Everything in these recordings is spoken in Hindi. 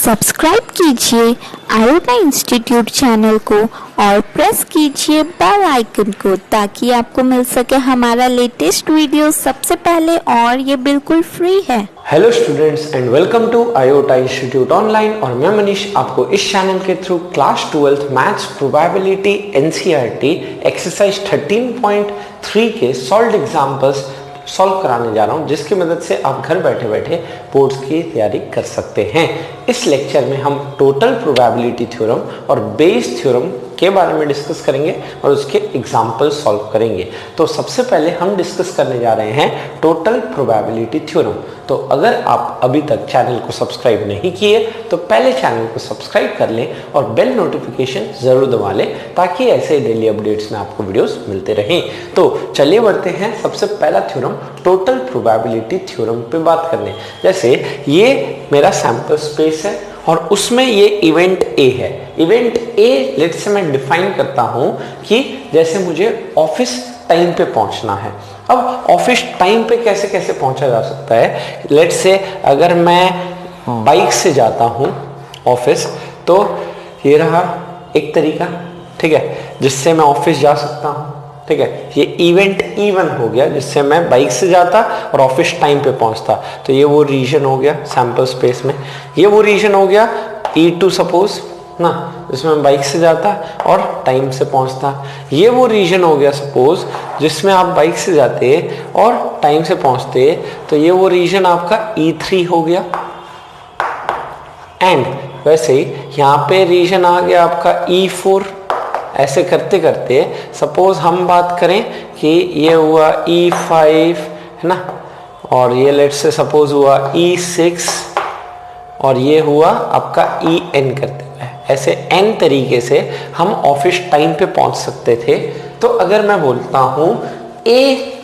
सब्सक्राइब कीजिए आयोटा इंस्टीट्यूट चैनल को और प्रेस कीजिए बेल आइकन को ताकि आपको मिल सके हमारा लेटेस्ट वीडियो सबसे पहले, और ये बिल्कुल फ्री है। Hello students and welcome to Iota institute online. और मैं मनीष आपको इस चैनल के through class 12th maths probability NCERT exercise 13.3 के सॉल्व्ड एग्जांपल्स सॉल्व कराने जा रहा हूं, जिसकी मदद से आप घर बैठे बैठे बोर्ड्स की तैयारी कर सकते हैं। इस लेक्चर में हम टोटल प्रोबेबिलिटी थ्योरम और बेस थ्योरम के बारे में डिस्कस करेंगे और उसके एग्जाम्पल सॉल्व करेंगे। तो सबसे पहले हम डिस्कस करने जा रहे हैं टोटल प्रोबेबिलिटी थ्योरम। तो अगर आप अभी तक चैनल को सब्सक्राइब नहीं किए तो पहले चैनल को सब्सक्राइब कर लें और बेल नोटिफिकेशन जरूर दबा लें ताकि ऐसे डेली अपडेट्स में आपको वीडियोस मिलते रहें। तो चलिए बढ़ते हैं सबसे पहला थ्योरम टोटल प्रोबेबिलिटी थ्योरम पे बात करने। जैसे ये मेरा सैंपल स्पेस है और उसमें ये इवेंट ए है। इवेंट ए लेट्स से मैं डिफाइन करता हूं कि जैसे मुझे ऑफिस टाइम पे पहुंचना है। अब ऑफिस टाइम पे कैसे कैसे पहुंचा जा सकता है, लेट्स से अगर मैं बाइक से जाता हूं ऑफिस, तो ये रहा एक तरीका, ठीक है, जिससे मैं ऑफिस जा सकता हूं। ठीक है, ये इवेंट E1 हो गया जिससे मैं बाइक से जाता और ऑफिस टाइम पे पहुंचता। तो ये वो रीजन हो गया सैंपल स्पेस में। ये वो रीजन हो गया E2 सपोज ना, जिसमें मैं बाइक से जाता और टाइम से पहुंचता। ये वो रीजन हो गया सपोज जिसमें आप बाइक से जाते और टाइम से पहुंचते। तो ये वो रीजन आपका E3 हो गया। एंड वैसे ही यहाँ पे रीजन आ गया आपका E4। ऐसे करते करते सपोज हम बात करें कि ये हुआ E5 है ना, और ये लेट्स से सपोज हुआ E6 और ये हुआ आपका EN करते हुए। ऐसे n तरीके से हम ऑफिस टाइम पे पहुंच सकते थे। तो अगर मैं बोलता हूं A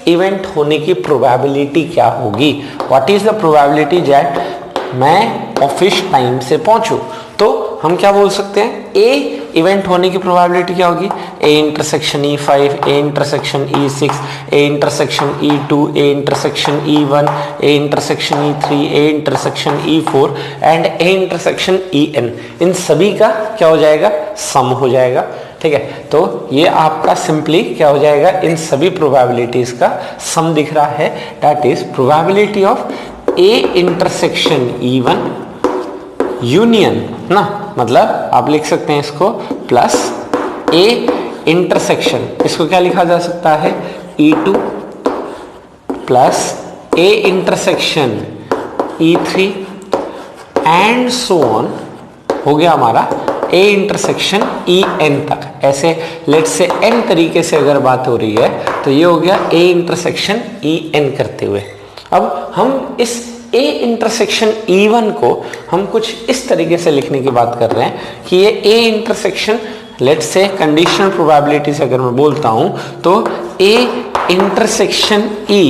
इवेंट होने की प्रोबेबिलिटी क्या होगी, what is the probability that मैं ऑफिस टाइम से पहुंचूं, तो हम क्या बोल सकते हैं A इवेंट होने की प्रोबेबिलिटी क्या होगी, A intersection E5, A intersection E6, A intersection E2, A intersection E1, A intersection E3, A intersection E4 and A intersection EN। इन सभी का क्या हो जाएगा, सम हो जाएगा। ठीक है, तो ये आपका सिंपली क्या हो जाएगा, इन सभी प्रोबेबिलिटीज का सम दिख रहा है। That is probability of A intersection E1 union ना, मतलब आप लिख सकते हैं इसको प्लस A इंटरसेक्शन, इसको क्या लिखा जा सकता है E2 plus A intersection E3 and so on, हो गया हमारा A इंटरसेक्शन EN तक। ऐसे लेट्स से n तरीके से अगर बात हो रही है तो ये हो गया A इंटरसेक्शन EN करते हुए। अब हम इस A इंटरसेक्शन E1 को हम कुछ इस तरीके से लिखने की बात कर रहे हैं कि ये A intersection let's say conditional probability से अगर मैं बोलता हूं तो A intersection E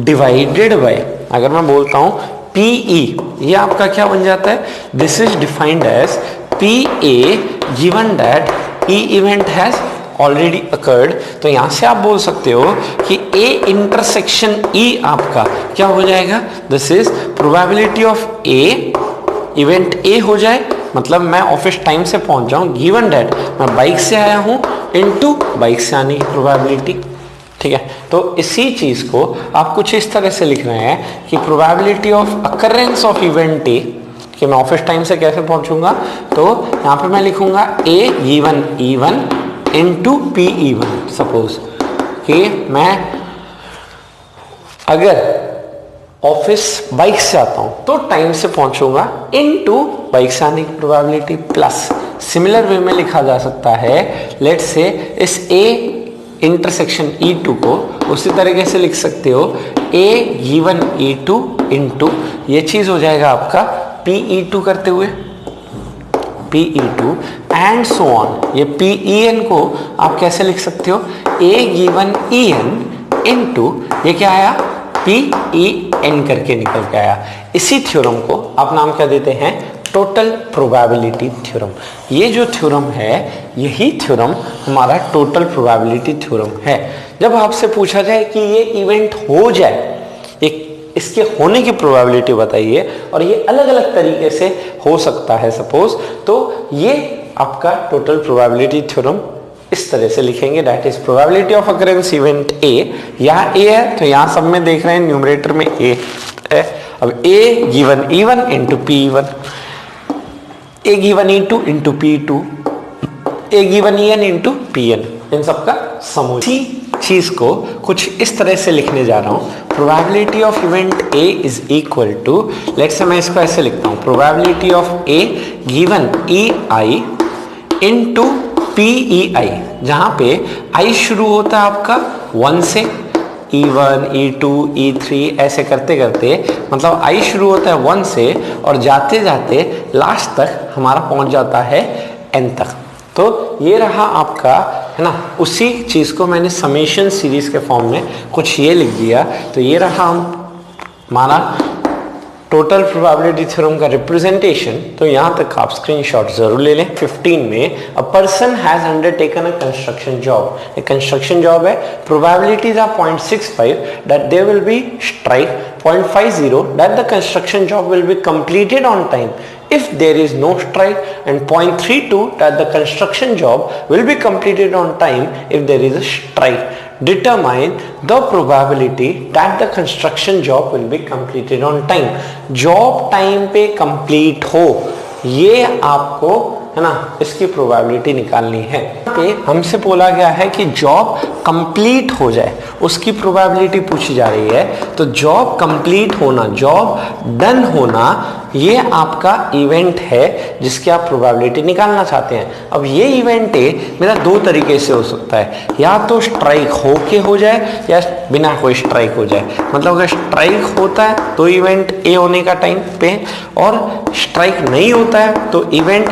divided by, अगर मैं बोलता हूं PE, ये आपका क्या बन जाता है, this is defined as PA given that E event has already occurred. तो यहां से आप बोल सकते हो कि A इंटरसेक्शन E आपका क्या हो जाएगा, this is probability of A event A हो जाए, मतलब मैं ऑफिस टाइम से पहुंच जाऊं गिवन दैट मैं बाइक से आया हूं इनटू बाइक से आने की प्रोबेबिलिटी। ठीक है, तो इसी चीज को आप कुछ इस तरह से लिख रहे हैं कि probability of occurrence of event A, कि मैं ऑफिस टाइम से कैसे पहुंचूंगा, तो यहां पे मैं लिखूंगा A given E1 into PE1। Suppose कि मैं अगर ऑफिस बाइक से आता हूं तो टाइम से पहुंचूंगा इनटू बाइक से आने की प्रोबेबिलिटी प्लस। सिमिलर वे में लिखा जा सकता है, लेट्स से इस A इंटरसेक्शन E2 को उसी तरीके से लिख सकते हो A गिवन E2 इनटू, ये चीज हो जाएगा आपका PE2 करते हुए PE2 एंड सो ऑन। ये PEN को आप कैसे लिख सकते हो, A गिवन EN इनटू ये क्या आया PEN करके निकल के आया। इसी थ्योरम को आप नाम क्या देते हैं, टोटल प्रोबेबिलिटी थ्योरम। ये जो थ्योरम है यही थ्योरम हमारा टोटल प्रोबेबिलिटी थ्योरम है। जब आपसे पूछा जाए कि ये इवेंट हो जाए, एक इसके होने की प्रोबेबिलिटी बताइए, और ये अलग अलग तरीके से हो सकता है सपोज, तो ये आपका टोटल प्रोबेबिलिटी थ्योरम इस तरह से लिखेंगे, that is probability of occurrence event A. यहाँ ए है तो यहाँ सब में देख रहे हैं न्यूमरेटर में ए है। अब ए गिवन E1 इंटू P1, ए गिवन E2 इंटू P2, ए गिवन EN इंटू PN, इन सबका समूह। इसी चीज को कुछ इस तरह से लिखने जा रहा हूं, probability of event A is equal to, let's say मैं इसको ऐसे लिखता हूं, probability of A given EI into PEI, जहां पे I शुरू होता है आपका 1 से, E1 E2 E3 ऐसे करते करते, मतलब I शुरू होता है 1 से और जाते जाते लास्ट तक हमारा पहुंच जाता है N तक। तो ये रहा आपका, है ना, उसी चीज को मैंने समेशन सीरीज के फॉर्म में कुछ ये लिख दिया। तो ये रहा हमारा टोटल प्रोबेबिलिटी थ्योरम का रिप्रेजेंटेशन। तो यहां तक आप स्क्रीनशॉट जरूर ले लें। 15 में a person has undertaken a construction job, एक कंस्ट्रक्शन जॉब है, probabilities are 0.65 that there will be strike, 0.50 that the construction job will be completed on time if there is no strike, and 0.32 that the construction job will be completed on time if there is a strike. Determine the probability that the construction job will be completed on time. Job time पे complete हो, ये आपको, है ना, इसकी प्रोबेबिलिटी निकालनी है। पे हमसे बोला गया है कि जॉब कंप्लीट हो जाए, उसकी प्रोबेबिलिटी पूछी जा रही है। तो जॉब कंप्लीट होना, जॉब डन होना, ये आपका इवेंट है जिसकी आप प्रोबेबिलिटी निकालना चाहते हैं। अब ये इवेंट ए मेरा दो तरीके से हो सकता है, या तो स्ट्राइक होके हो जाए या बिना कोई स्ट्राइक हो जाए। मतलब अगर स्ट्राइक होता है तो इवेंट ए होने का टाइम पे, और स्ट्राइक नहीं होता है तो इवेंट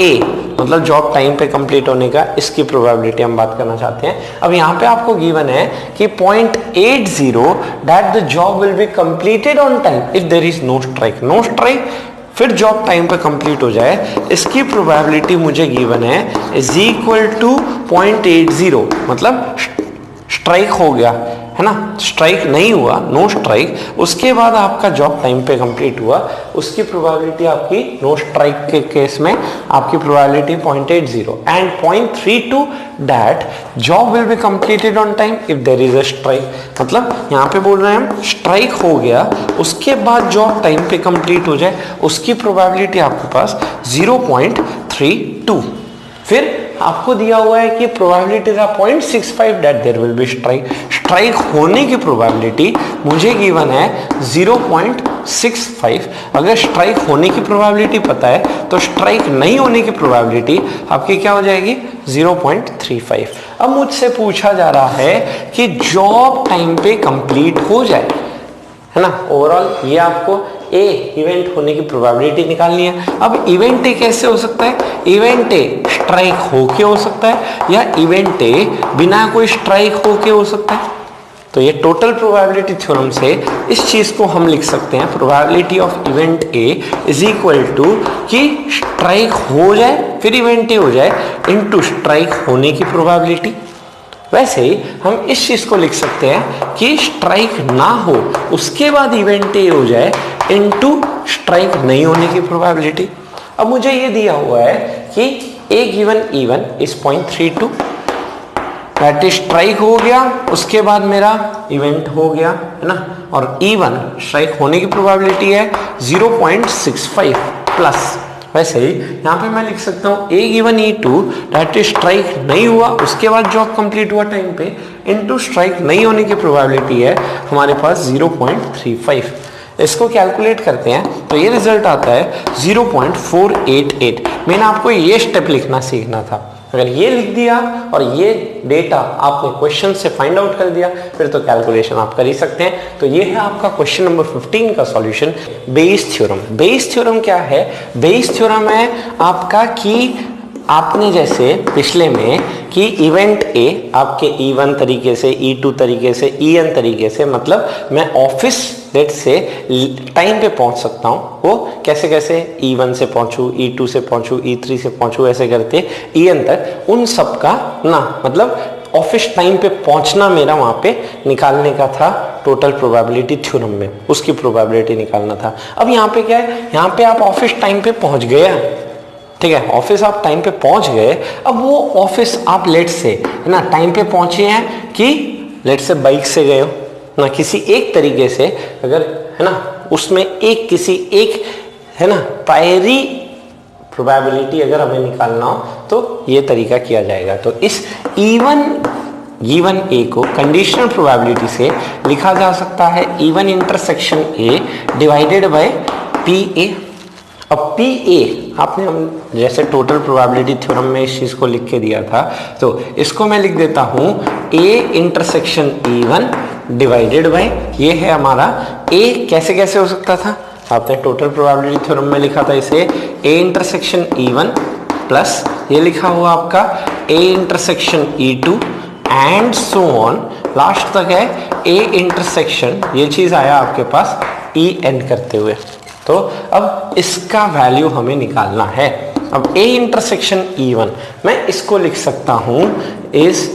ए, मतलब जॉब टाइम पे कंप्लीट होने का, इसकी प्रोबेबिलिटी हम बात करना चाहते हैं। अब यहाँ पे आपको गिवन है कि 0.80 that the job will be completed on time if there is no strike. No strike फिर जॉब टाइम पे कंप्लीट हो जाए, इसकी प्रोबेबिलिटी मुझे गिवन है इज इक्वल टू 0.80, मतलब स्ट्राइक हो गया, है ना, स्ट्राइक नहीं हुआ, नो स्ट्राइक, उसके बाद आपका जॉब टाइम पे कंप्लीट हुआ, उसकी प्रोबेबिलिटी आपकी नो स्ट्राइक के केस में आपकी probability 0.80 and 0.32 that job will be completed on time if there is a strike. मतलब यहाँ पे बोल रहे हैं हम स्ट्राइक हो गया, उसके बाद जॉब टाइम पे कंप्लीट हो जाए, उसकी प्रोबेबिलिटी आपके पास 0.32। फिर आपको दिया हुआ है कि probabilities are 0.65 that there will be strike. Strike होने की प्रोबेबिलिटी मुझे गिवन है 0.65। अगर स्ट्राइक होने की प्रोबेबिलिटी पता है तो स्ट्राइक नहीं होने की प्रोबेबिलिटी आपकी क्या हो जाएगी, 0.35। अब मुझसे पूछा जा रहा है कि जॉब टाइम पे कंप्लीट हो जाए, है ना, ओवरऑल ये आपको ए इवेंट होने की प्रोबेबिलिटी निकालनी है। अब इवेंट ए कैसे हो सकता है, इवेंट ए स्ट्राइक होके हो सकता है, या इवेंट ए बिना कोई स्ट्राइक होके हो सकता है। तो ये टोटल प्रोबेबिलिटी थ्योरम से इस चीज को हम लिख सकते हैं, probability of event A is equal to कि स्ट्राइक हो जाए फिर इवेंट ए हो जाए इनटू स्ट्राइक होने की प्रोबेबिलिटी। वैसे ही हम इस चीज को लिख सकते हैं कि स्ट्राइक ना हो उसके बाद इवेंट ए हो जाए इनटू स्ट्राइक नहीं होने की प्रोबेबिलिटी। अब मुझे ये दिया हुआ है कि A given E1 is 0.32, that is strike हो गया, उसके बाद मेरा इवेंट हो गया, है ना, और E1 स्ट्राइक होने की प्रोबेबिलिटी है 0.65 प्लस। वैसे ही यहाँ पे मैं लिख सकता हूँ A given E2 that is strike नहीं हुआ, उसके बाद जॉब कंप्लीट हुआ टाइम पे, इनटू स्ट्राइक नहीं होने की प्रोबेबिलिटी है हमारे पास 0.35। इसको कैलकुलेट करते हैं तो ये रिजल्ट आता है 0.488। मैंने आपको ये स्टेप लिखना सीखना था। अगर ये लिख दिया और ये डेटा आपने क्वेश्चन से फाइंड आउट कर दिया, फिर तो कैलकुलेशन आप कर ही सकते हैं। तो ये है आपका क्वेश्चन नंबर 15 का solution, Bayes theorem. Bayes theorem क्या है, बेयस थ्योरम है आपका कि आपने जैसे पिछले में कि इवेंट ए आपके E1 तरीके से, E2 तरीके से, EN तरीके से, मतलब मैं ऑफिस डेट से टाइम पे पहुंच सकता हूं, वो कैसे कैसे E1 से पहुंचूं, E2 से पहुंचूं, E3 से पहुंचूं, ऐसे करते EN तक, उन सब का ना, मतलब ऑफिस टाइम पे पहुंचना मेरा वहां पे निकालने का था टोटल प्रोबेबिलिटी थ्योरम में, उसकी प्रोबेबिलिटी निकालना था। अब यहाँ पे क्या है, यहाँ पे आप ऑफिस टाइम पे पहुंच गए, ठीक है, ऑफिस आप टाइम पे पहुंच गए। अब वो ऑफिस आप लेट से है ना टाइम पे पहुंचे हैं कि लेट से बाइक से गए हो ना, किसी एक तरीके से अगर है ना उसमें एक किसी एक है ना प्रायरी प्रोबेबिलिटी अगर हमें निकालना हो तो ये तरीका किया जाएगा। तो इस गिवन ए को कंडीशनल प्रोबेबिलिटी से लिखा जा सकता है even intersection A divided by P A. अब पी ए आपने हम जैसे टोटल प्रोबेबिलिटी थ्योरम में इस चीज को लिख के दिया था, तो इसको मैं लिख देता हूं A intersection even divided by, ये है हमारा ए। कैसे कैसे हो सकता था, आपने टोटल प्रोबेबिलिटी थ्योरम में लिखा था इसे ए इंटरसेक्शन ई1 प्लस ये लिखा हुआ आपका A intersection E2 and so on, last तक है ए इंटरसेक्शन, ये चीज आया आपके पास ई एन करते हुए। तो अब इसका वैल्यू हमें निकालना है। अब ए इंटरसेक्शन ई1 मैं इसको लिख सकता हूं is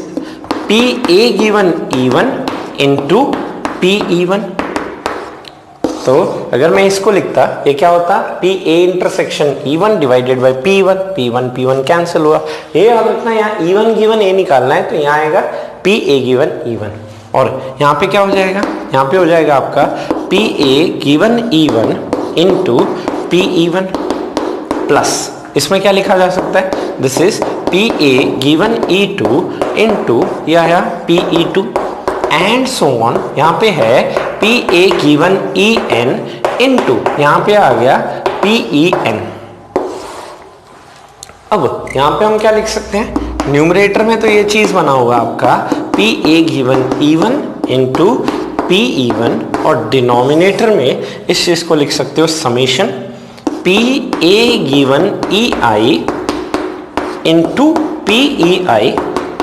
P A given E one into P E1. तो अगर मैं इसको लिखता ये क्या होता, P A intersection E1 divided by P1 cancel हुआ। ये याद रखना, यहाँ E1 गिवन ए निकालना है तो यहाँ आएगा पी ए गिवन E1 और यहाँ पे क्या हो जाएगा, यहाँ पे हो जाएगा आपका P A given E1 into P E1 plus इसमें क्या लिखा जा सकता है, this is P A given E2 into यह आया P E2 and so on, यहाँ पे है P A given E N into यहाँ पे आ गया पी ई एन। अब यहाँ पे हम क्या लिख सकते हैं, न्यूमरेटर में तो ये चीज बना हुआ आपका P A given E one into P E one और डिनोमिनेटर में इस चीज को लिख सकते हो summation P A given E I into P E I,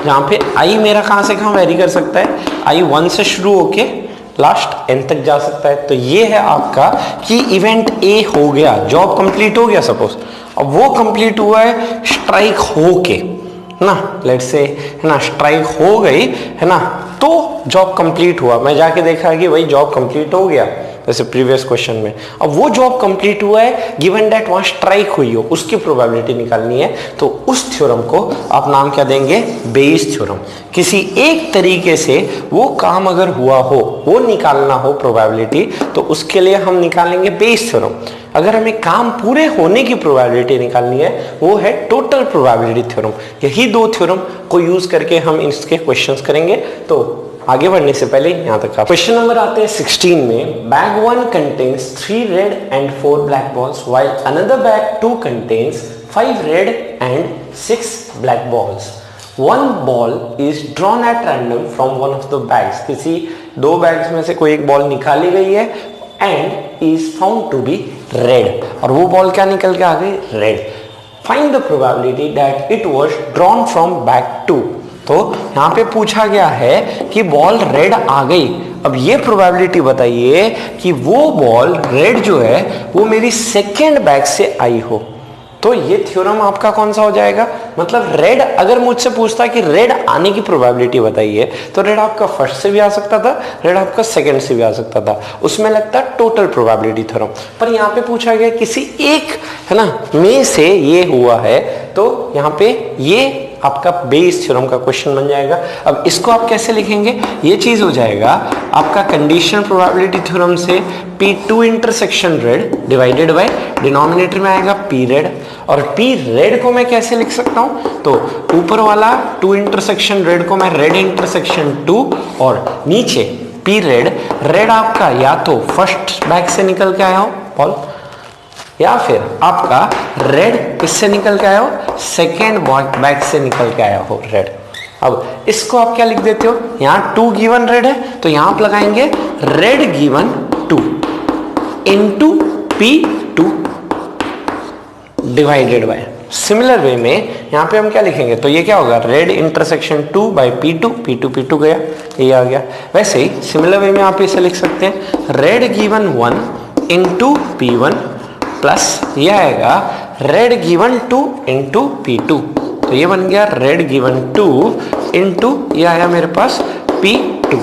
जहाँ पे आई मेरा कहाँ से कहाँ वेरी कर सकता है, आई 1 से शुरू होके लास्ट एन तक जा सकता है। तो ये है आपका कि इवेंट ए हो गया, जॉब कंप्लीट हो गया सपोज, अब वो कंप्लीट हुआ है स्ट्राइक होके ना, लेट से है ना स्ट्राइक हो गई है ना, तो जॉब कंप्लीट हुआ, मैं जाके देखा कि भाई जॉब कंप्लीट हो गया जैसे प्रीवियस क्वेश्चन में। अब वो जॉब कंप्लीट हुआ है गिवन दैट वहां स्ट्राइक हुई हो, उसकी प्रोबेबिलिटी निकालनी है, तो उस थ्योरम को आप नाम क्या देंगे, बेयस थ्योरम। किसी एक तरीके से वो काम अगर हुआ हो, वो निकालना हो प्रोबेबिलिटी, तो उसके लिए हम निकालेंगे बेयस थ्योरम। अगर हमें काम पूरे होने की प्रोबेबिलिटी निकालनी है, वो है टोटल प्रोबेबिलिटी थ्योरम। यही दो थ्योरम को यूज करके हम इसके क्वेश्चंस करेंगे। तो आगे बढ़ने से पहले यहाँ तक क्वेश्चन नंबर आते हैं 16 में, bag 1 contains 3 red and 4 black balls while another bag 2 contains 5 red and 6 black balls. One ball is drawn at random from one of the bags. किसी दो बैग्स में से कोई एक बॉल निकाली गई है and is found to be red, और वो बॉल क्या निकल के आ गई, red. Find the probability that it was drawn from bag 2. तो यहाँ पे पूछा गया है कि बॉल रेड आ गई। अब ये प्रोबेबिलिटी बताइए कि वो बॉल रेड जो है वो मेरी सेकेंड बैग से आई हो। तो ये थ्योरम आपका कौन सा हो जाएगा, मतलब रेड अगर मुझसे पूछता कि रेड आने की प्रोबेबिलिटी बताइए, तो रेड आपका फर्स्ट से भी आ सकता था, रेड आपका सेकंड से भी आ सकता था, उसमें लगता है टोटल प्रोबेबिलिटी थ्योरम। पर यहाँ पे पूछा गया किसी एक है ना में से ये हुआ है, तो यहाँ पे ये आपका बेस थ्योरम का क्वेश्चन बन जाएगा। अब इसको आप कैसे लिखेंगे, ये चीज हो जाएगा आपका कंडीशनल प्रोबेबिलिटी थ्योरम से P2 intersection red divided by denominator में आएगा P रेड, और P रेड को मैं कैसे लिख सकता हूं, तो ऊपर वाला 2 इंटरसेक्शन रेड को मैं रेड इंटरसेक्शन 2, और नीचे P रेड, रेड आपका या तो फर्स्ट बैग से निकल के आया हो बॉल, या फिर आपका रेड इससे निकल के आया हो, सेकेंड बैग से निकल के आया हो रेड। अब इसको आप क्या लिख देते हो, यहाँ 2 गिवन रेड है तो यहाँ आप लगाएंगे red given 2 into P2 divided by. Similar way में यहाँ पे हम क्या लिखेंगे, तो ये क्या होगा, red intersection 2 by P2, P2 गया, ये आ गया। वैसे ही सिमिलर वे में आप इसे लिख सकते हैं red given 1 into P1 plus ये आएगा रेड गिवन 2 इंटू P2, तो ये बन गया रेड गिवन 2 इनटू ये आया मेरे पास P2।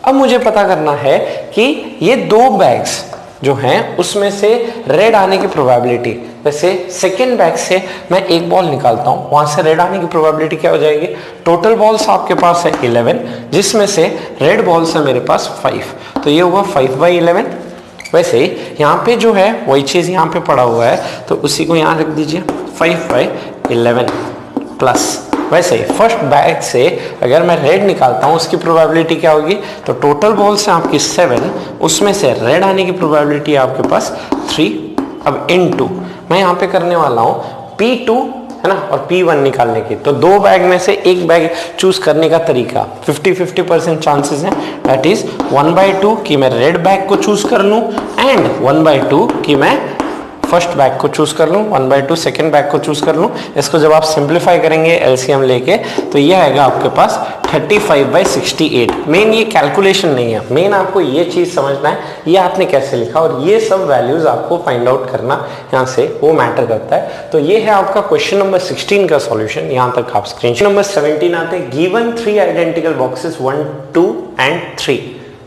अब मुझे पता करना है कि ये दो बैग्स जो हैं उसमें से रेड आने की प्रोबेबिलिटी, वैसे सेकेंड बैग से मैं एक बॉल निकालता हूं, वहां से रेड आने की प्रोबेबिलिटी क्या हो जाएगी, टोटल बॉल्स आपके पास है 11 जिसमें से रेड बॉल्स है मेरे पास 5, तो ये हुआ 5/11। वैसे ही यहाँ पे जो है वही चीज यहाँ पे पड़ा हुआ है तो उसी को यहाँ रख दीजिए 5/11 प्लस। वैसे ही फर्स्ट बैग से अगर मैं रेड निकालता हूँ उसकी प्रोबेबिलिटी क्या होगी, तो टोटल बॉल्स है आपकी 7, उसमें से रेड आने की प्रोबेबिलिटी है आपके पास 3। अब इनटू मैं यहाँ पे करने वाला हूँ P2 है ना और P1 निकालने की, तो दो बैग में से एक बैग चूज करने का तरीका 50-50% चांसेस हैं, दैट इज 1/2 कि मैं रेड बैग को चूज कर लूं एंड 1/2 कि मैं फर्स्ट बैग को चूज कर लूं, 1/2 सेकेंड बैग को चूज कर लूं। इसको जब आप सिंप्लीफाई करेंगे एलसीएम लेके तो ये आएगा आपके पास 35/68। मेन ये कैलकुलेशन नहीं है, मेन आपको ये चीज समझना है ये आपने कैसे लिखा और ये सब वैल्यूज आपको फाइंड आउट करना यहाँ से वो मैटर करता है। तो ये है आपका क्वेश्चन नंबर 16 का सॉल्यूशन। यहाँ तक आप स्क्रीन नंबर 17 आते हैं। Given 3 identical boxes 1, 2 and 3।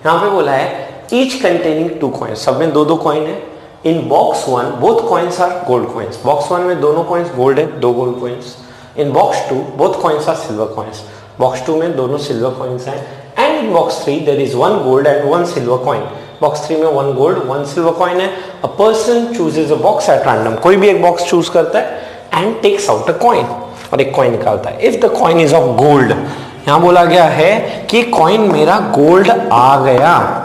यहाँ पे बोला है ईच कंटेनिंग 2 कॉइन्स, सब में 2-2 कॉइन है। In box 1 both coins are gold coins, box 1 में दोनों कॉइन्स गोल्ड है, 2 gold coins. In box 2 both coins are silver coins, box 2 में दोनों सिल्वर कॉइन्स हैं। And in box 3 there is 1 gold and 1 silver coin, box 3 में 1 गोल्ड 1 सिल्वर कॉइन है। A person chooses a box at random, कोई भी एक बॉक्स चूज करता है and takes out a coin, और एक कॉइन निकालता है। If the coin is of gold, यहां बोला गया है कि कॉइन मेरा गोल्ड आ गया,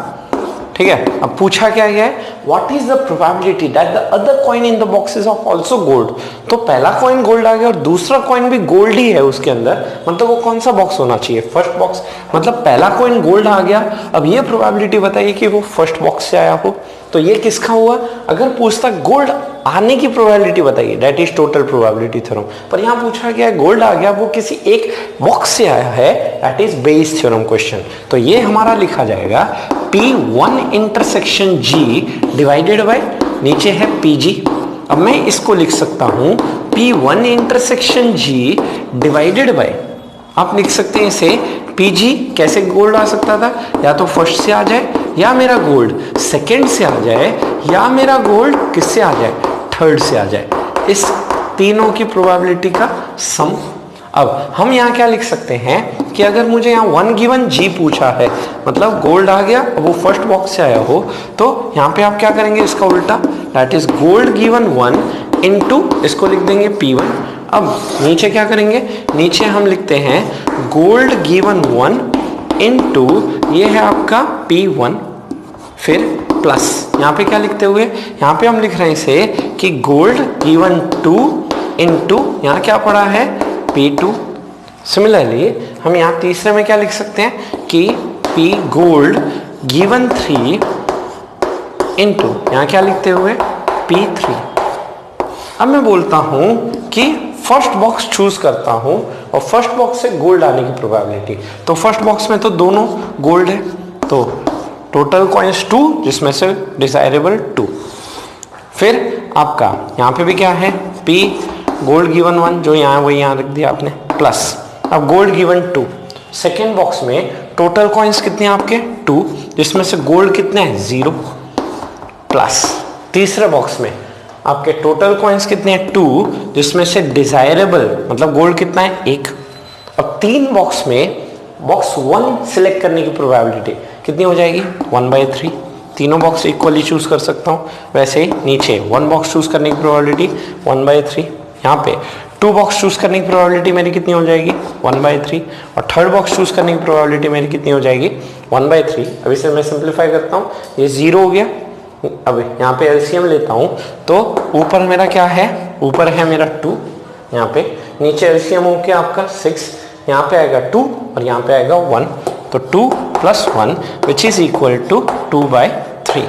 ठीक है। अब पूछा क्या गया है, what is the probability that the other coin in the box is of also gold. तो पहला कॉइन गोल्ड आ गया और दूसरा कॉइन भी गोल्ड ही है उसके अंदर, मतलब वो कौन सा बॉक्स होना चाहिए, फर्स्ट बॉक्स। मतलब पहला कॉइन गोल्ड आ गया, अब ये प्रोबेबिलिटी बताइए कि वो फर्स्ट बॉक्स से आया हो, तो ये किसका हुआ। अगर पूछता गोल्ड आने की प्रोबेबिलिटी बताइए, that is total probability theorem, पर यहां पूछा गया गोल्ड आ गया वो किसी एक बॉक्स से आया है, that is Bayes theorem question. तो ये हमारा लिखा जाएगा P1 intersection G divided by, नीचे है PG। अब मैं इसको लिख सकता हूं P1 intersection G divided by, आप लिख सकते हैं इसे PG। कैसे गोल्ड आ सकता था, या तो फर्स्ट से आ जाए या मेरा गोल्ड सेकंड से आ जाए या मेरा गोल्ड किससे आ जाए, थर्ड से आ जाए, इस तीनों की प्रोबेबिलिटी का सम। अब हम यहाँ क्या लिख सकते हैं कि अगर मुझे यहाँ 1 गिवन G पूछा है, मतलब गोल्ड आ गया वो फर्स्ट बॉक्स से आया हो, तो यहाँ पे आप क्या करेंगे इसका उल्टा, that is gold given 1 into इसको लिख देंगे P1। अब नीचे क्या करेंगे, नीचे हम लिखते हैं गोल्ड गिवन 1 इनटू ये है आपका P1, फिर प्लस यहाँ पे क्या लिखते हुए, यहाँ पे हम लिख रहे हैं इसे कि गोल्ड गिवन 2 इनटू यहाँ क्या पड़ा है P2। सिमिलरली हम यहाँ तीसरे में क्या लिख सकते हैं कि P गोल्ड गिवन 3 इनटू यहाँ क्या लिखते हुए P3। अब मैं बोलता हूं कि फर्स्ट बॉक्स चूज करता हूं और फर्स्ट बॉक्स से गोल्ड आने की प्रोबेबिलिटी, तो फर्स्ट बॉक्स में तो दोनों गोल्ड है, तो टोटल कॉइन्स 2 जिसमें से डिजायरेबल 2। फिर आपका यहाँ पे भी क्या है P गोल्ड गिवन 1 जो यहाँ वही यहाँ रख दिया आपने, प्लस अब गोल्ड गिवन 2। सेकेंड बॉक्स में टोटल कॉइन्स कितने हैं आपके 2, जिसमें से गोल्ड कितने हैं 0, प्लस तीसरे बॉक्स में आपके टोटल कॉइन्स कितने हैं 2, जिसमें से डिजायरेबल मतलब गोल्ड कितना है 1। अब तीन बॉक्स में बॉक्स 1 सिलेक्ट करने की प्रोबेबिलिटी कितनी हो जाएगी 1/3। तीनों बॉक्स इक्वली चूज कर सकता हूँ। वैसे ही नीचे 1 बॉक्स चूज करने की प्रोबेबिलिटी 1/3, यहाँ पे 2 बॉक्स चूज करने की प्रोबेबिलिटी मेरी कितनी हो जाएगी 1/3, और थर्ड बॉक्स चूज करने की प्रोबेबिलिटी मेरी कितनी हो जाएगी 1/3। अब इसे मैं सिंप्लीफाई करता हूँ, ये 0 हो गया। अब यहाँ पे एलसीएम लेता हूँ तो ऊपर मेरा क्या है, ऊपर है मेरा 2, यहाँ पे नीचे एलसीएम हो गया आपका 6, यहाँ पे आएगा 2 और यहाँ पे आएगा 1, तो 2 + 1 विच इज इक्वल टू 2/3।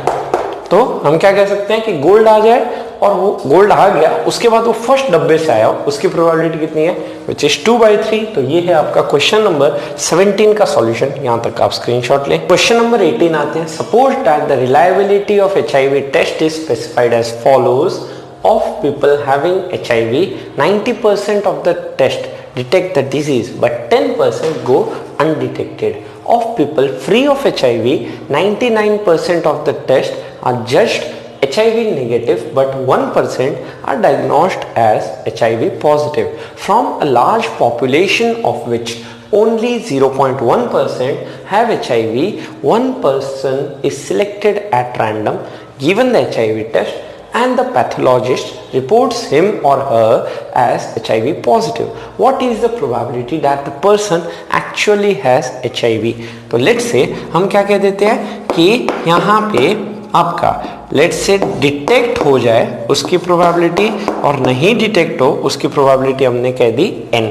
तो हम क्या कह सकते हैं कि गोल्ड आ जाए, और वो गोल्ड आ गया उसके बाद वो फर्स्ट डब्बे से आया, उसकी प्रोबेबिलिटी कितनी है विच इज 2/3। तो ये है आपका क्वेश्चन नंबर 17 का सॉल्यूशन। यहां तक आप स्क्रीनशॉट लें। क्वेश्चन नंबर 18 आते हैं। Suppose that the reliability of HIV test is specified as follows. Of people having HIV, 90% of the test detect the disease, but 10% go undetected. Of people free of HIV, 99% of the tests are judged HIV negative, but 1% are diagnosed as HIV positive. From a large population of which only 0.1% have HIV, one person is selected at random, given the HIV test, and the pathologist reports him or her as HIV positive. What is the probability that the person actually has HIV? तो let's say हम क्या कह देते हैं कि यहाँ पे आपका let's say डिटेक्ट हो जाए उसकी प्रोबेबिलिटी और नहीं डिटेक्ट हो उसकी प्रोबेबिलिटी हमने कह दी n,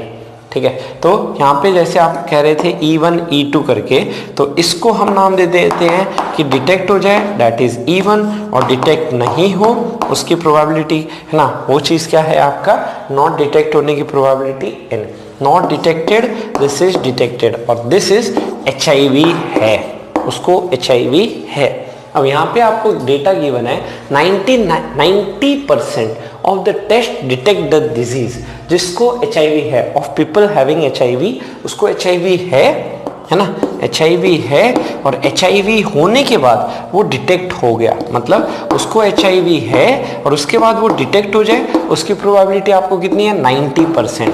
ठीक है। तो यहाँ पे जैसे आप कह रहे थे E1 E2 करके, तो इसको हम नाम दे देते हैं कि डिटेक्ट हो जाए दैट इज E1 और डिटेक्ट नहीं हो उसकी प्रोबेबिलिटी है ना, वो चीज क्या है आपका नॉट डिटेक्ट होने की probability n। Not detected this is detected और दिस इज HIV है, उसको HIV है। अब यहाँ पे आपको डेटा गिवन है 90% of the test detect the disease, जिसको HIV है, ऑफ पीपल हैविंग HIV उसको HIV है ना, HIV है और HIV होने के बाद वो डिटेक्ट हो गया, मतलब उसको HIV है और उसके बाद वो डिटेक्ट हो जाए उसकी प्रोबेबिलिटी आपको कितनी है 90%,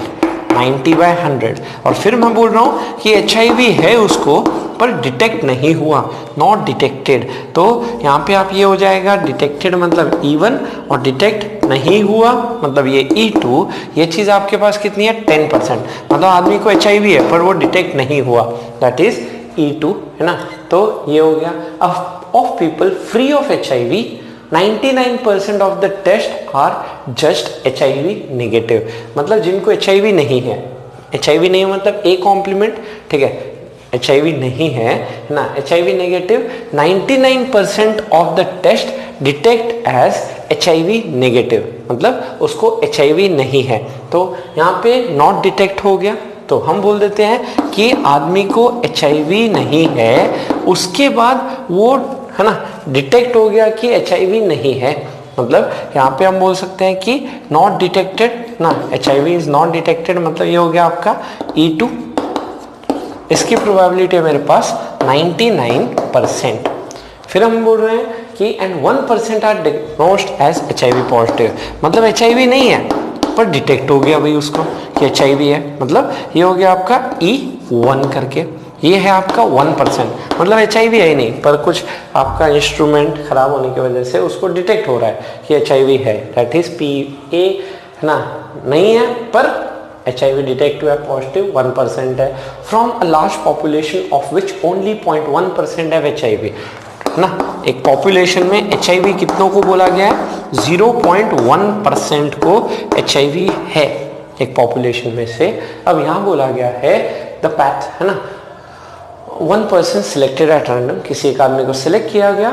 90/100। और फिर मैं बोल रहा हूँ कि HIV है उसको पर डिटेक्ट नहीं हुआ, नॉट डिटेक्टेड, तो यहाँ पे आप ये हो जाएगा डिटेक्टेड मतलब E1 और डिटेक्ट नहीं हुआ मतलब ये E2। ये चीज आपके पास कितनी है 10%, मतलब आदमी को HIV है पर वो डिटेक्ट नहीं हुआ, दैट इज E2 है ना। तो ये हो गया of people free of HIV 99% of the test are just HIV negative, मतलब जिनको HIV नहीं है, HIV नहीं मतलब A कॉम्प्लीमेंट, ठीक है, HIV नहीं है ना, HIV negative 99% of the test detect as HIV negative, मतलब उसको HIV नहीं है। तो यहाँ पे नॉट डिटेक्ट हो गया, तो हम बोल देते हैं कि आदमी को HIV नहीं है, उसके बाद वो है ना डिटेक्ट हो गया कि HIV नहीं है, मतलब यहाँ पे हम बोल सकते हैं कि नॉट डिटेक्टेड ना, HIV इज नॉट डिटेक्टेड, मतलब ये हो गया आपका E2। इसकी प्रोबेबिलिटी है मेरे पास 99%। फिर हम बोल रहे हैं कि एंड 1% आर डिagnosed एज HIV पॉजिटिव, मतलब HIV नहीं है पर डिटेक्ट हो गया भाई उसको कि HIV है, मतलब ये हो गया आपका E1 करके। ये है आपका 1%, मतलब HIV है ही नहीं पर कुछ आपका इंस्ट्रूमेंट खराब होने की वजह से उसको डिटेक्ट हो रहा है कि HIV है, दैट इज PA है ना, नहीं है पर HIV डिटेक्ट हुआ पॉजिटिव 1% है। From a large population of which only 0.1% है HIV ना, एक पॉपुलेशन में HIV कितनों को बोला गया है 0.1% को HIV है एक पॉपुलेशन में से। अब यहाँ बोला गया है द पैथ है ना, 1% सिलेक्टेड एट रैंडम, किसी एक आदमी को सिलेक्ट किया गया,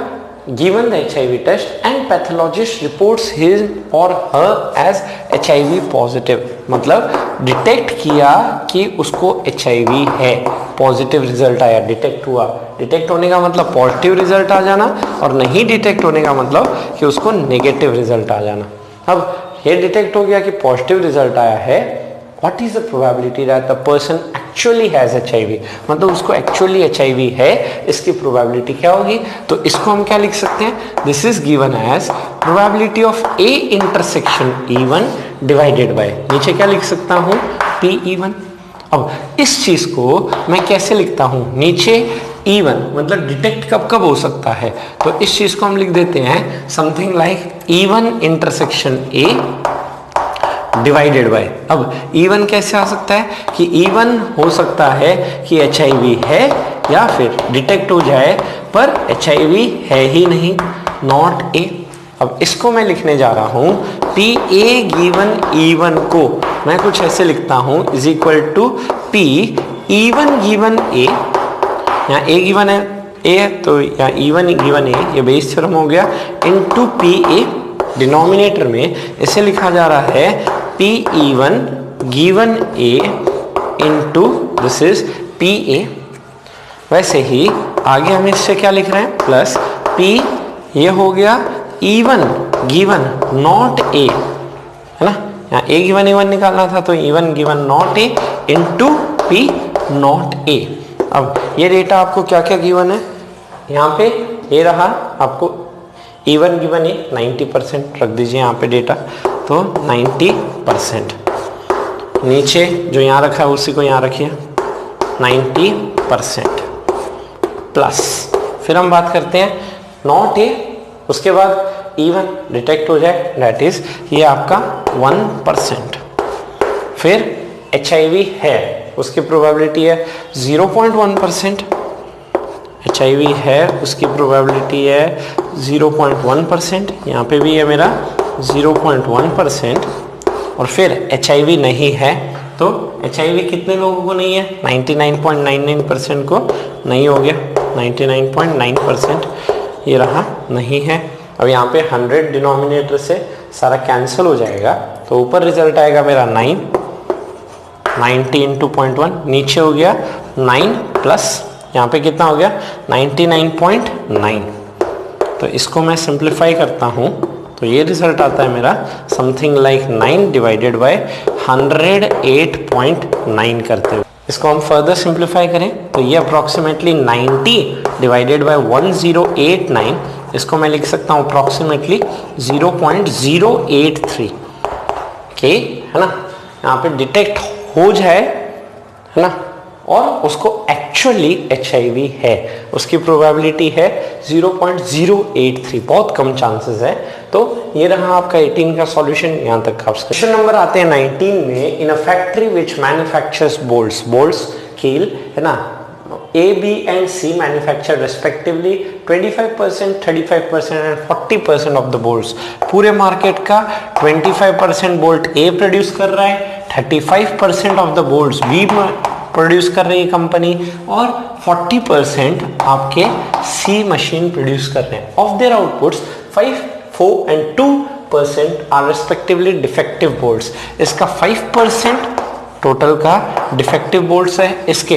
given the HIV test and pathologist reports his or her as HIV positive, मतलब डिटेक्ट किया कि उसको HIV है, पॉजिटिव रिजल्ट आया, डिटेक्ट हुआ। डिटेक्ट होने का मतलब पॉजिटिव रिजल्ट आ जाना और नहीं डिटेक्ट होने का मतलब कि उसको नेगेटिव रिजल्ट आ जाना। अब ये डिटेक्ट हो गया कि पॉजिटिव रिजल्ट आया है, what is the probability that the person actually has HIV, मतलब उसको actually HIV है, इसकी probability क्या होगी? तो इसको हम क्या लिख सकते हैं, this is given as probability of A intersection E1 divided by, नीचे क्या लिख सकता हूँ PE1। अब इस चीज को मैं कैसे लिखता हूँ, नीचे E1 मतलब डिटेक्ट कब कब हो सकता है, तो इस चीज को हम लिख देते हैं something like E1 intersection A divided by. अब E1 कैसे आ सकता है कि E1 हो सकता है कि HIV है या फिर डिटेक्ट हो जाए पर HIV है ही नहीं, नॉट A। अब इसको मैं लिखने जा रहा हूं PA गिवन E1 को मैं कुछ ऐसे लिखता हूं is equal to P E1 given A, यहाँ A गिवन है A तो यहाँ E1 गिवन A, ये बेस थ्योरम हो गया, इनटू PA डिनोमिनेटर में इसे लिखा जा रहा है PE1 given A into this is PA। वैसे ही आगे हम इससे क्या लिख रहे हैं प्लस P, ये हो गया E1 गिवन नॉट A है ना, यहाँ ए गिवन A1 निकालना था, तो E1 given not a into P not a. अब ये डेटा आपको क्या क्या गिवन है, यहाँ पे ये रहा आपको E1 गिवन ए 90%, रख दीजिए यहाँ पे डेटा, तो 90%। नीचे जो यहाँ रखा है उसी को यहाँ रखिए 90% प्लस, फिर हम बात करते हैं नॉट ए, उसके बाद E1 डिटेक्ट हो जाए, दैट इज ये आपका 1%। फिर HIV है, उसकी प्रोबेबिलिटी है 0.1%, HIV है उसकी प्रोबेबिलिटी है 0.1%, यहाँ पे भी है मेरा 0.1%। और फिर HIV नहीं है, तो HIV कितने लोगों को नहीं है, 99.99% को नहीं हो गया, 99.9% ये रहा नहीं है। अब यहाँ पे 100 डिनोमिनेटर से सारा कैंसिल हो जाएगा, तो ऊपर रिजल्ट आएगा मेरा 9, 90 इंटू 0.1, नीचे हो गया 9 प्लस यहाँ पे कितना हो गया 99.9। तो इसको मैं सिंप्लीफाई करता हूँ, तो ये रिजल्ट आता है मेरा समथिंग लाइक 9 डिवाइडेड बाय 108.9 करते हुए। इसको हम फर्दर सिंप्लीफाई करें तो ये अप्रॉक्सीमेटली 90 डिवाइडेड बाय 1089, इसको मैं लिख सकता हूँ अप्रॉक्सीमेटली 0.083 के, है ना, यहाँ पे डिटेक्ट हो जाए, है ना, और उसको एक्चुअली HIV है, उसकी प्रोबेबिलिटी है 0.083, बहुत कम चांसेस है। तो ये रहा आपका 18 का सॉल्यूशन। यहाँ तक का क्वेश्चन नंबर आते हैं 19 में। In a factory which manufactures bolts कील, है ना, A, B and C manufacture respectively 25%, 35% and 40% of the bolts। पूरे मार्केट का 25% बोल्ट A प्रोड्यूस कर रहा है, 35% of the bolts B produce कर रही है कंपनी, और 40% आपके C मशीन प्रोड्यूस कर रहे हैं। Of their outputs 5, 4 and 2% are respectively defective bolts. इसका 5% टोटल का डिफेक्टिव बोल्ट्स है, इसके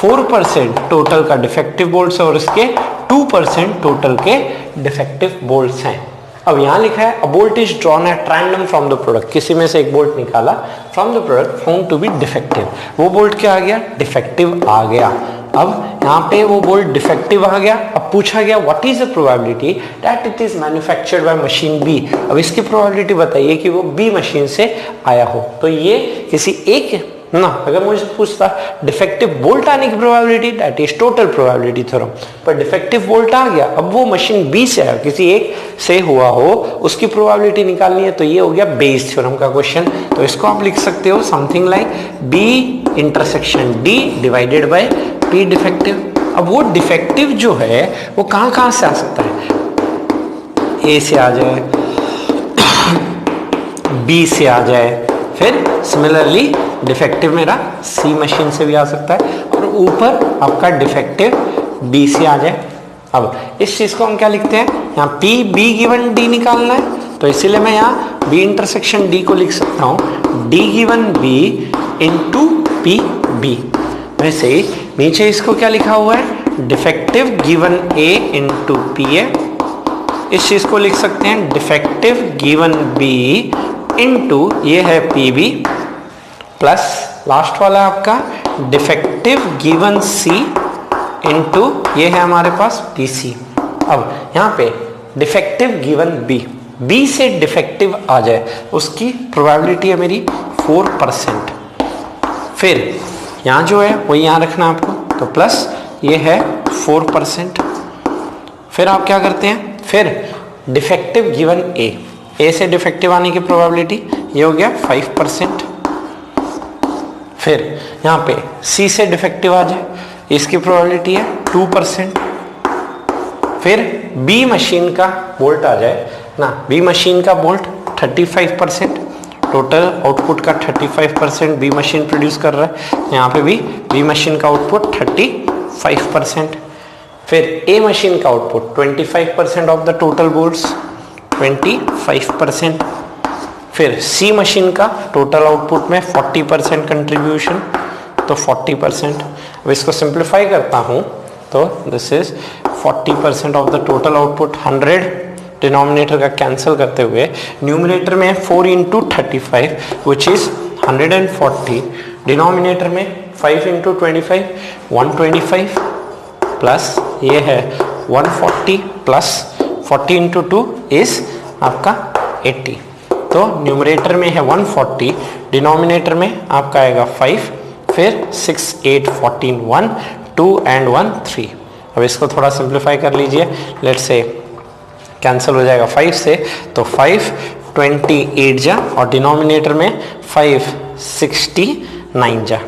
4% टोटल का डिफेक्टिव बोल्ट्स है, और इसके 2% टोटल के डिफेक्टिव बोल्ट्स हैं। अब यहाँ लिखा है a bolt is drawn at random from the product, किसी में से एक बोल्ट निकाला from the product found to be defective. वो बोल्ट क्या आ गया, डिफेक्टिव आ गया। अब यहाँ पे वो बोल्ट डिफेक्टिव आ गया। अब पूछा गया what is the probability that it is manufactured by machine B. अब इसकी प्रोबेबिलिटी बताइए कि वो बी मशीन से आया हो। तो ये किसी एक ना, अगर मुझे पूछता डिफेक्टिव बोल्ट आने की probability that is total probability theorem, पर डिफेक्टिव बोल्ट आ गया, अब वो मशीन बी से आया, किसी एक से हुआ हो, उसकी प्रोबेबिलिटी निकालनी है, तो ये हो गया बेस थ्योरम का क्वेश्चन। तो इसको आप लिख सकते हो something like B intersection D divided by P defective. अब वो डिफेक्टिव जो है वो कहाँ से आ सकता है, ए से आ जाए, बी से आ जाए, फिर सिमिलरली डिफेक्टिव मेरा सी मशीन से भी आ सकता है, और ऊपर आपका डिफेक्टिव डी से आ जाए। अब इस चीज को हम क्या लिखते हैं, यहाँ पी बी गिवन डी निकालना है, तो इसीलिए मैं यहाँ बी इंटरसेक्शन डी को लिख सकता हूँ D given B into P B. वैसे ही नीचे इसको क्या लिखा हुआ है, defective given A into P A. इस चीज को लिख सकते हैं डिफेक्टिव गिवन बी इंटू ये है पी बी, प्लस लास्ट वाला आपका डिफेक्टिव गिवन सी इंटू ये है हमारे पास पी सी। अब यहाँ पे डिफेक्टिव गिवन बी, बी से डिफेक्टिव आ जाए उसकी प्रोबेबिलिटी है मेरी 4%। फिर यहाँ जो है वो यहाँ रखना आपको, तो प्लस ये है 4%। फिर आप क्या करते हैं, फिर डिफेक्टिव गिवन ए से डिफेक्टिव आने की प्रोबेबिलिटी ये हो गया 5%। फिर यहाँ पे सी से डिफेक्टिव आ जाए, इसकी प्रोबेबिलिटी है 2%। फिर बी मशीन का बोल्ट आ जाए ना, बी मशीन का बोल्ट 35%, टोटल आउटपुट का 35% बी मशीन प्रोड्यूस कर रहा है, यहाँ पे भी बी मशीन का आउटपुट 35%। फिर ए मशीन का output 25% of the total bolts 25%। फिर सी मशीन का टोटल आउटपुट में 40% कंट्रीब्यूशन, तो 40%। अब इसको सिंप्लीफाई करता हूँ तो this is 40% of the total output 100 denominator का कैंसिल करते हुए न्यूमरेटर में 4 इंटू 35 विच इज 140, डिनोमिनेटर में 5 इंटू 25 125 प्लस ये है 140 प्लस 40 इंटू 2 इज आपका 80। तो न्यूमरेटर में है 140, डिनोमिनेटर में आपका आएगा 5, फिर 6 8 14 1 2 एंड 1 3। अब इसको थोड़ा सिंप्लीफाई कर लीजिए, लेट्स से कैंसिल हो जाएगा 5 से, तो 5 28 जा और डिनोमिनेटर में 5 69 जा।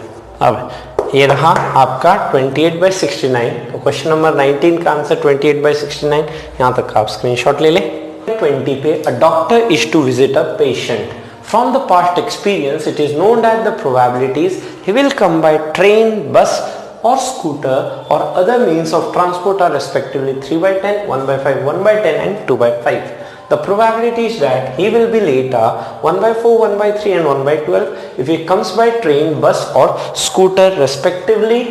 अब ये रहा आपका 28/69। तो क्वेश्चन नंबर 19 का आंसर 28/69। यहाँ तक आप स्क्रीनशॉट ले लें। 20 पे a doctor is to visit a patient. From the past experience, it is known that the probabilities he will come by train, bus or scooter or other means of transport are respectively 3/10, 1/5, 1/10 and 2/5. The probabilities that he will be late are 1/4, 1/3 and 1/12 if he comes by train, bus or scooter respectively.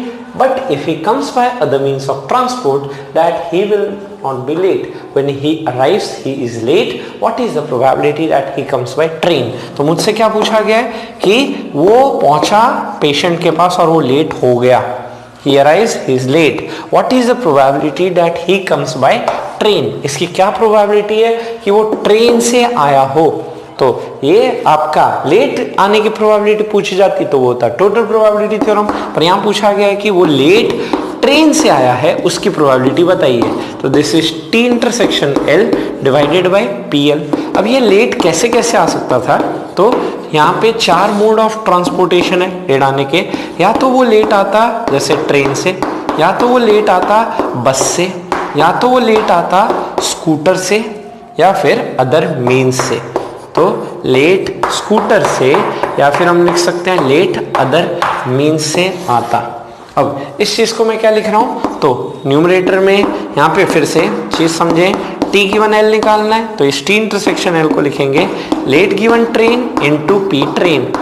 But if he comes by other means of transport, that he will not be late. When he arrives, he is late. What is the probability that he comes by train? तो मुझसे क्या पूछा गया है कि वो पहुंचा पेशेंट के पास और वो लेट हो गया। He arrives, he is late. What is the probability that he comes by train? इसकी क्या probability है कि वो ट्रेन से आया हो। तो ये आपका लेट आने की प्रोबेबिलिटी पूछी जाती तो वो होता टोटल प्रोबेबिलिटी थ्योरम, पर यहाँ पूछा गया है कि वो लेट ट्रेन से आया है, उसकी प्रोबेबिलिटी बताइए। तो this is T intersection L divided by P L. अब ये लेट कैसे कैसे आ सकता था, तो यहाँ पे 4 मोड ऑफ ट्रांसपोर्टेशन है लेट आने के। या तो वो लेट आता जैसे ट्रेन से, या तो वो लेट आता बस से, या तो वो लेट आता स्कूटर से, या फिर अदर मीन्स से। तो लेट स्कूटर से, या फिर हम लिख सकते हैं लेट अदर मीन्स से आता। अब इस चीज को मैं क्या लिख रहा हूं, तो न्यूमरेटर में यहाँ पे फिर से चीज समझें, टी गिवन एल निकालना है तो इस टी इंटरसेक्शन एल को लिखेंगे late given train into P train.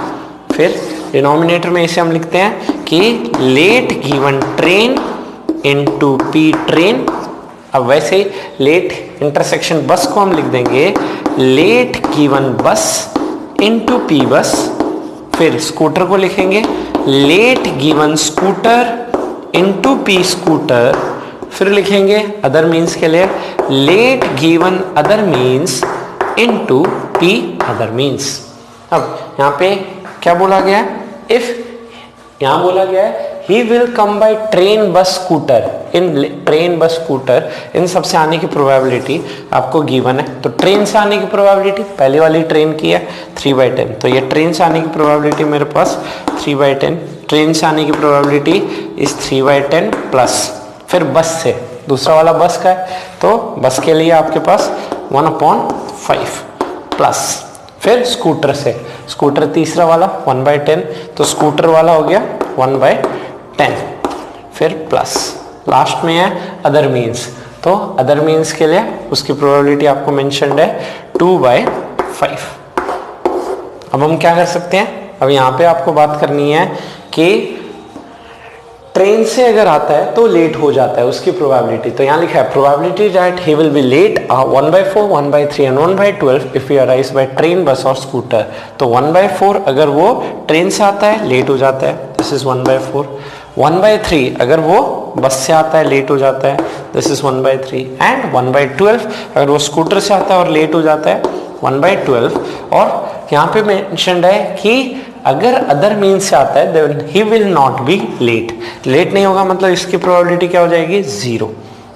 फिर डिनोमिनेटर में इसे हम लिखते हैं कि late given train into P train. अब वैसे लेट इंटरसेक्शन बस को हम लिख देंगे late given bus into P bus. फिर स्कूटर को लिखेंगे late given scooter into P scooter. फिर लिखेंगे अदर मीन्स के लिए late given other means into P other means. अब यहाँ पे क्या बोला गया है, इफ यहाँ बोला गया है he will come by train bus scooter, in train bus scooter इन सब से आने की प्रोबेबिलिटी आपको गिवन है। तो ट्रेन से आने की प्रोबेबिलिटी पहले वाली ट्रेन की है 3/10, तो ये ट्रेन से आने की प्रोबेबिलिटी मेरे पास 3/10, ट्रेन से आने की प्रोबेबिलिटी इस 3/10 प्लस फिर बस से, दूसरा वाला बस का है तो बस के लिए आपके पास 1/5 प्लस फिर स्कूटर से, स्कूटर तीसरा वाला 1/10, तो स्कूटर वाला हो गया 1/10 फिर प्लस लास्ट में है अदर मीन्स। तो अदर मीन्स के लिए उसकी प्रोबेबिलिटी आपको मेंशन्ड है 2/5। अब हम क्या कर सकते हैं, अब यहाँ पे आपको बात करनी है कि ट्रेन से अगर आता है तो लेट हो जाता है उसकी प्रोबेबिलिटी। तो यहाँ लिखा है probability that he will be late 1/4, 1/3 and 1/12 if he arrives by train bus और स्कूटर। तो 1/4 अगर वो ट्रेन से आता है लेट हो जाता है, दिस इज 1/4। 1/3 अगर वो बस से आता है लेट हो जाता है, दिस इज 1/3 एंड 1/12 अगर वो स्कूटर से आता है और लेट हो जाता है 1/12। और यहाँ पे मेंशन्ड है कि अगर अदर मीन्स से आता है then he will not be late, late नहीं होगा मतलब इसकी प्रोबेबिलिटी क्या हो जाएगी 0।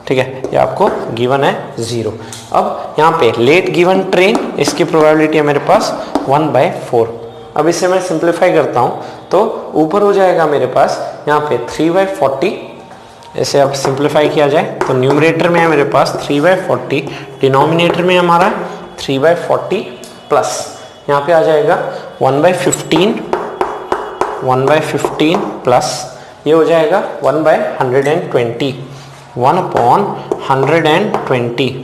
ठीक है, ये आपको गिवन है 0। अब यहाँ पे लेट गिवन ट्रेन, इसकी प्रोबेबिलिटी है मेरे पास 1/4। अब इसे मैं सिंप्लीफाई करता हूँ तो ऊपर हो जाएगा मेरे पास यहाँ पे 3/40। इसे अब सिंप्लीफाई किया जाए तो न्यूमरेटर में है मेरे पास 3/40, डिनोमिनेटर में हमारा 3/40 प्लस यहाँ पे आ जाएगा 1/15 प्लस ये हो जाएगा 1/120, 1/120।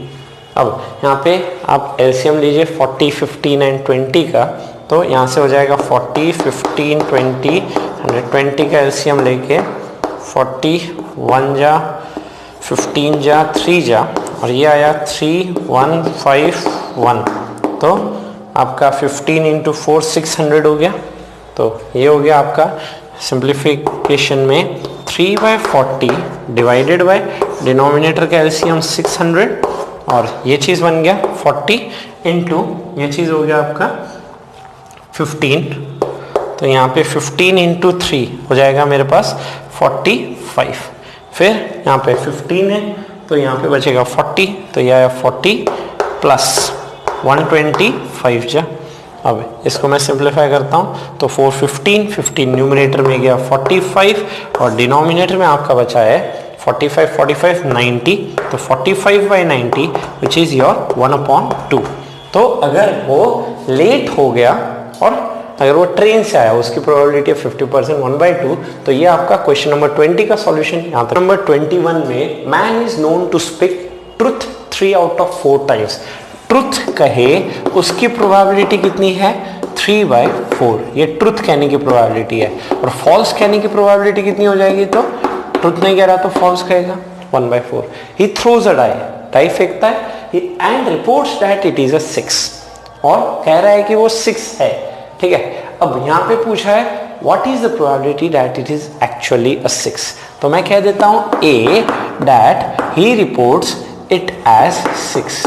अब यहाँ पे आप एलसीएम लीजिए 40, 15 एंड 20 का, तो यहाँ से हो जाएगा 40, 15, 20, 120 का एलसीएम लेके 40 1 जा 15 जा 3 जा और ये आया 3151, तो आपका 15 इंटू 4 600 हो गया। तो ये हो गया आपका सिंप्लीफिकेशन में 3/40 डिवाइडेड बाय डिनोमिनेटर का एलसीएम 600, और ये चीज़ बन गया 40 इंटू ये चीज़ हो गया आपका 15। तो यहाँ पे 15 इंटू 3 हो जाएगा मेरे पास 45। फिर यहाँ पे 15 है तो यहाँ पे बचेगा 40, तो यह आया 40 प्लस 125 जा। अब इसको मैं सिंप्लीफाई करता हूँ तो 415 न्यूमरेटर में गया 45 और डिनोमिनेटर में आपका बचा है 45 90, तो 45/90 विच इज़ योर 1/2। तो अगर वो लेट हो गया और अगर वो ट्रेन से आया उसकी प्रोबेबिलिटी है 50%, 1/2। तो ये आपका क्वेश्चन नंबर 20 का सॉल्यूशन। यहाँ तक नंबर 21 में man is known to speak truth 3 out of 4 times. Truth कहे उसकी प्रोबेबिलिटी कितनी है 3/4, ये ट्रुथ कहने की प्रोबेबिलिटी है। और फॉल्स कहने की प्रोबेबिलिटी कितनी हो जाएगी, तो ट्रुथ नहीं कह रहा तो फॉल्स कहेगा 1/4। ही थ्रोज अ डाई फेंकता है and reports that it is a 6, और कह रहा है कि वो 6 है, ठीक है। अब यहाँ पे पूछा है what is the probability that it is actually a 6, तो मैं कह देता हूँ A that he reports it as 6।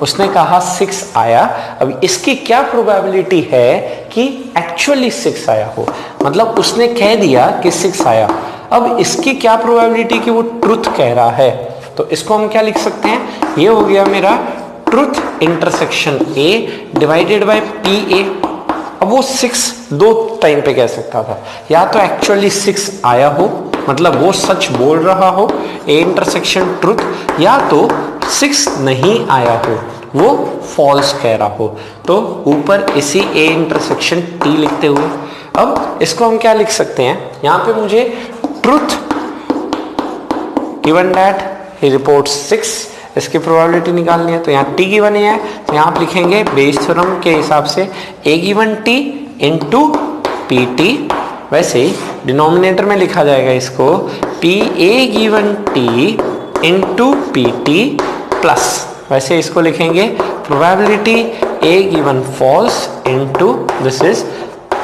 उसने कहा 6 आया, अब इसकी क्या प्रोबेबिलिटी है कि एक्चुअली 6 आया हो, मतलब उसने कह दिया कि 6 आया। अब इसकी क्या प्रोबेबिलिटी कि वो ट्रुथ कह रहा है, तो इसको हम क्या लिख सकते हैं, ये हो गया मेरा truth intersection A divided by P A. अब वो 6 दो टाइम पे कह सकता था, या तो एक्चुअली 6 आया हो मतलब वो सच बोल रहा हो ए इंटरसेक्शन ट्रुथ, या तो 6 नहीं आया हो वो फॉल्स कह रहा हो। तो ऊपर इसी ए इंटरसेक्शन टी लिखते हुए अब इसको हम क्या लिख सकते हैं, यहाँ पे मुझे truth given that he reports 6 इसकी प्रोबेबिलिटी निकालनी है, तो यहाँ टी गिवन है तो यहाँ आप लिखेंगे बेस थ्योरम के हिसाब से A given T into P T. वैसे ही डिनोमिनेटर में लिखा जाएगा इसको P A given T into P T plus, वैसे इसको लिखेंगे probability A given false into this is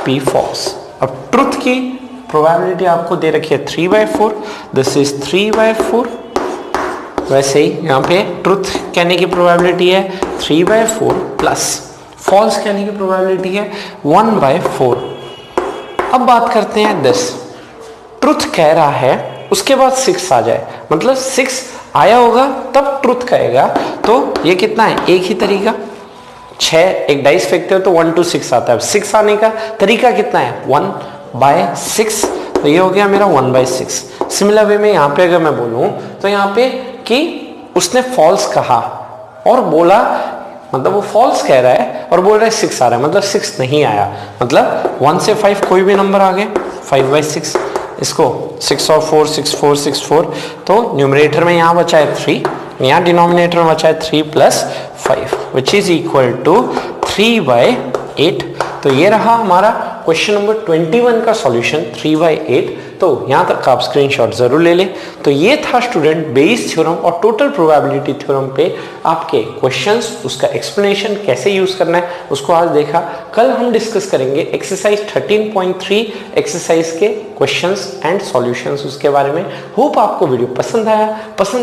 P false. अब ट्रुथ की प्रोबेबिलिटी आपको दे रखी है 3/4, दिस इज 3/4। वैसे ही यहाँ पे ट्रुथ कहने की प्रोबेबिलिटी है 3/4 प्लस फॉल्स कहने की प्रोबेबिलिटी है 1/4। अब बात करते हैं दिस, ट्रुथ कह रहा है उसके बाद 6 आ जाए, मतलब 6 आया होगा तब ट्रुथ कहेगा। तो ये कितना है, एक ही तरीका 6 एक डाइस फेंकते हो तो 1 to 6 आता है। 6 आने का तरीका कितना है 1/6, तो ये हो गया मेरा 1/6। सिमिलर वे में यहाँ पे अगर मैं बोलूं तो यहाँ पे कि उसने फॉल्स कहा और बोला, मतलब वो फॉल्स कह रहा है और बोल रहा है 6 आ रहा है, मतलब 6 नहीं आया, मतलब 1 से 5 कोई भी नंबर आ गए 5/6। इसको 6 और 4 6 4 6 4, तो न्यूमरेटर में यहाँ बचा है 3, यहाँ डिनोमिनेटर में बचा है 3 + 5 विच इज इक्वल टू 3/8। तो ये रहा हमारा क्वेश्चन नंबर 21 का सॉल्यूशन 3/8। तो यहाँ तक आप स्क्रीनशॉट जरूर ले लें। तो ये था स्टूडेंट बेस थ्योरम और टोटल प्रोबेबिलिटी थ्योरम पे आपके क्वेश्चंस, उसका एक्सप्लेनेशन कैसे यूज करना है उसको आज देखा। कल हम डिस्कस करेंगे एक्सरसाइज 13.3 एक्सरसाइज के क्वेश्चंस एंड सॉल्यूशंस उसके बारे में। होप आपको वीडियो पसंद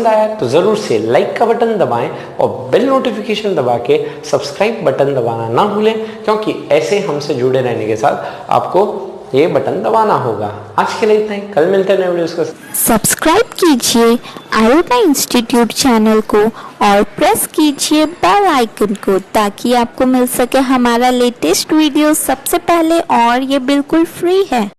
आया तो जरूर से लाइक का बटन दबाएं और बेल नोटिफिकेशन दबा के सब्सक्राइब बटन दबाना ना भूलें, क्योंकि ऐसे हमसे जुड़े रहने के साथ आपको ये बटन दबाना होगा। आज के लिए इतना ही, कल मिलते हैं नए वीडियोस के साथ। सब्सक्राइब कीजिए आयोटा इंस्टीट्यूट चैनल को और प्रेस कीजिए बेल आइकन को ताकि आपको मिल सके हमारा लेटेस्ट वीडियो सबसे पहले, और ये बिल्कुल फ्री है।